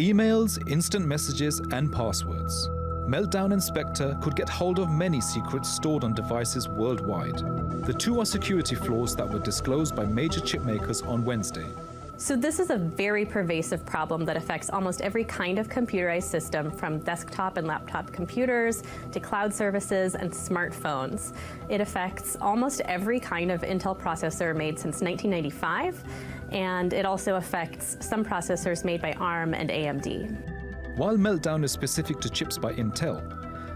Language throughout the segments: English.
Emails, instant messages, and passwords. Meltdown and Spectre could get hold of many secrets stored on devices worldwide. The two are security flaws that were disclosed by major chip makers on Wednesday. So this is a very pervasive problem that affects almost every kind of computerized system, from desktop and laptop computers to cloud services and smartphones. It affects almost every kind of Intel processor made since 1995, and it also affects some processors made by ARM and AMD. While Meltdown is specific to chips by Intel,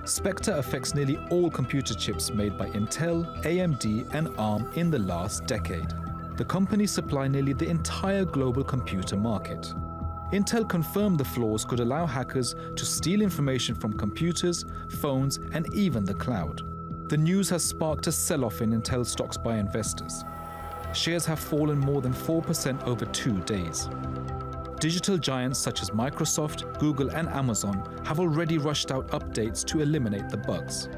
Spectre affects nearly all computer chips made by Intel, AMD, and ARM in the last decade. The companies supply nearly the entire global computer market. Intel confirmed the flaws could allow hackers to steal information from computers, phones, and even the cloud. The news has sparked a sell-off in Intel stocks by investors. Shares have fallen more than 4% over 2 days. Digital giants such as Microsoft, Google, and Amazon have already rushed out updates to eliminate the bugs.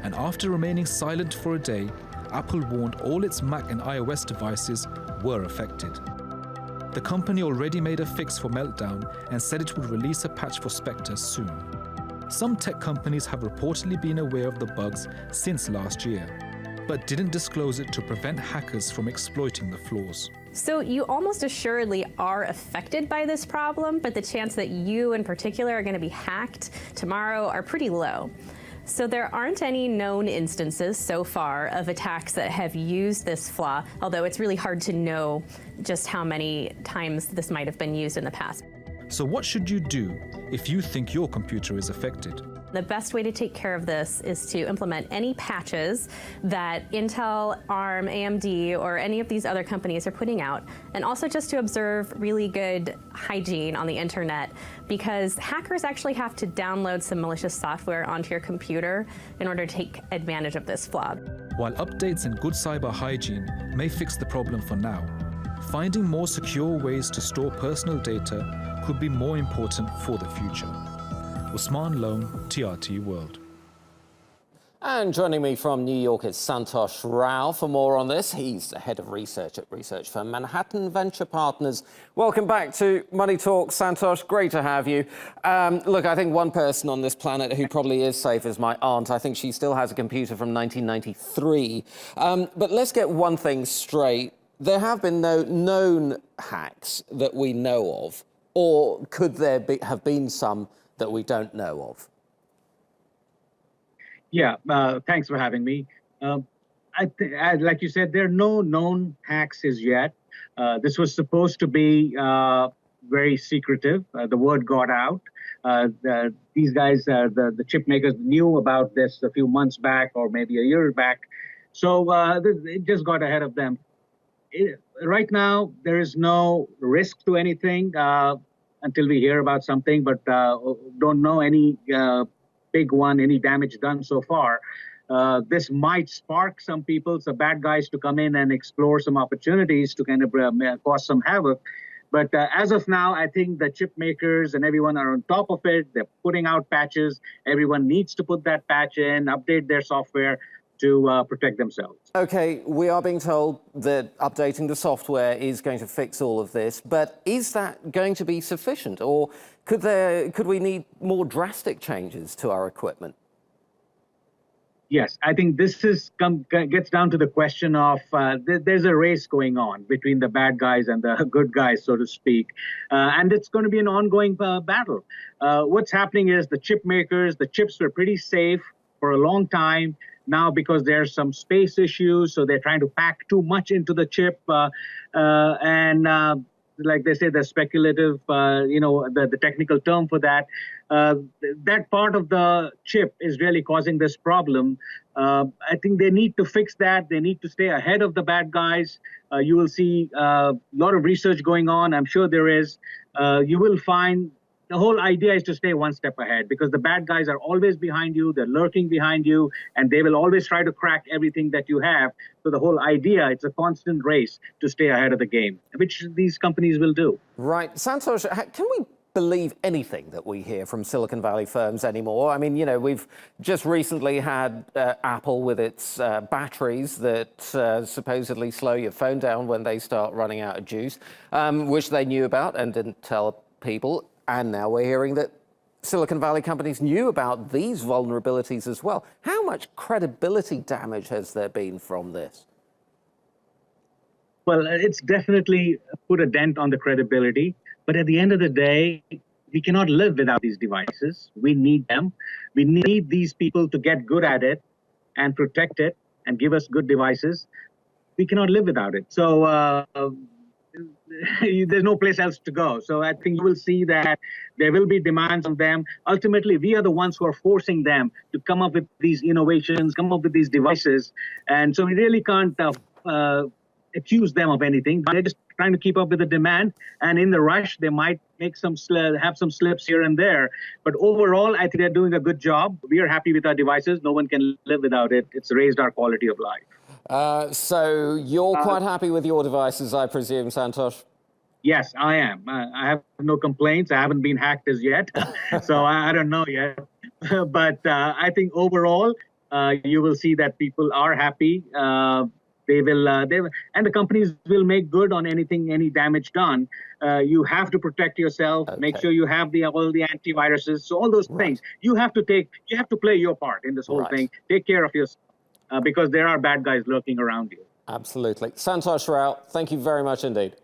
And after remaining silent for a day, Apple warned all its Mac and iOS devices were affected. The company already made a fix for Meltdown and said it would release a patch for Spectre soon. Some tech companies have reportedly been aware of the bugs since last year, but didn't disclose it to prevent hackers from exploiting the flaws. So you almost assuredly are affected by this problem, but the chance that you in particular are going to be hacked tomorrow are pretty low. So there aren't any known instances so far of attacks that have used this flaw, although it's really hard to know just how many times this might have been used in the past. So what should you do if you think your computer is affected? The best way to take care of this is to implement any patches that Intel, ARM, AMD, or any of these other companies are putting out, and also just to observe really good hygiene on the internet, because hackers actually have to download some malicious software onto your computer in order to take advantage of this flaw. While updates and good cyber hygiene may fix the problem for now, finding more secure ways to store personal data could be more important for the future. Usmaan Lone, TRT World. And joining me from New York is Santosh Rao for more on this. He's the head of research at research firm Manhattan Venture Partners. Welcome back to Money Talk, Santosh. Great to have you. Look, I think one person on this planet who probably is safe is my aunt. I think she still has a computer from 1993. But let's get one thing straight. There have been no known hacks that we know of, or could there have been some that we don't know of? Yeah, thanks for having me. Like you said, there are no known hacks as yet. This was supposed to be very secretive. The word got out. These guys, the chip makers, knew about this a few months back or maybe a year back. So it just got ahead of them. Right now, there is no risk to anything until we hear about something, but don't know any big one, any damage done so far. This might spark some people, some bad guys, to come in and explore some opportunities to kind of cause some havoc. But as of now, I think the chip makers and everyone are on top of it. They're putting out patches. Everyone needs to put that patch in, update their software to protect themselves. Okay, we are being told that updating the software is going to fix all of this, but is that going to be sufficient, or could we need more drastic changes to our equipment? Yes, I think this gets down to the question of there's a race going on between the bad guys and the good guys, so to speak, and it's going to be an ongoing battle. What's happening is the chip makers, the chips were pretty safe for a long time. Now, because there's some space issues, so they're trying to pack too much into the chip, and like they say, the speculative, the technical term for that, that part of the chip is really causing this problem. I think they need to fix that. They need to stay ahead of the bad guys. You will see a lot of research going on. I'm sure there is. You will find the whole idea is to stay one step ahead, because the bad guys are always behind you, they're lurking behind you, and they will always try to crack everything that you have. So the whole idea, it's a constant race to stay ahead of the game, which these companies will do. Right. Santosh, can we believe anything that we hear from Silicon Valley firms anymore? I mean, you know, we've just recently had Apple with its batteries that supposedly slow your phone down when they start running out of juice, which they knew about and didn't tell people. And now we're hearing that Silicon Valley companies knew about these vulnerabilities as well. How much credibility damage has there been from this? Well, it's definitely put a dent on the credibility. But at the end of the day, we cannot live without these devices. We need them. We need these people to get good at it and protect it and give us good devices. We cannot live without it. So there's no place else to go. So I think you will see that there will be demands on them. Ultimately, we are the ones who are forcing them to come up with these innovations, come up with these devices. And so we really can't accuse them of anything. They're just trying to keep up with the demand. And in the rush, they might make have some slips here and there. But overall, I think they're doing a good job. We are happy with our devices. No one can live without it. It's raised our quality of life. So you're quite happy with your devices, I presume, Santosh? Yes, I am. I have no complaints. I haven't been hacked as yet, so I don't know yet. But I think overall, you will see that people are happy. They will, and the companies will make good on any damage done. You have to protect yourself. Okay. Make sure you have all the antiviruses. So all those things you have to play your part in this whole thing. Take care of yourself. Because there are bad guys lurking around you. Absolutely. Santosh Rao, thank you very much indeed.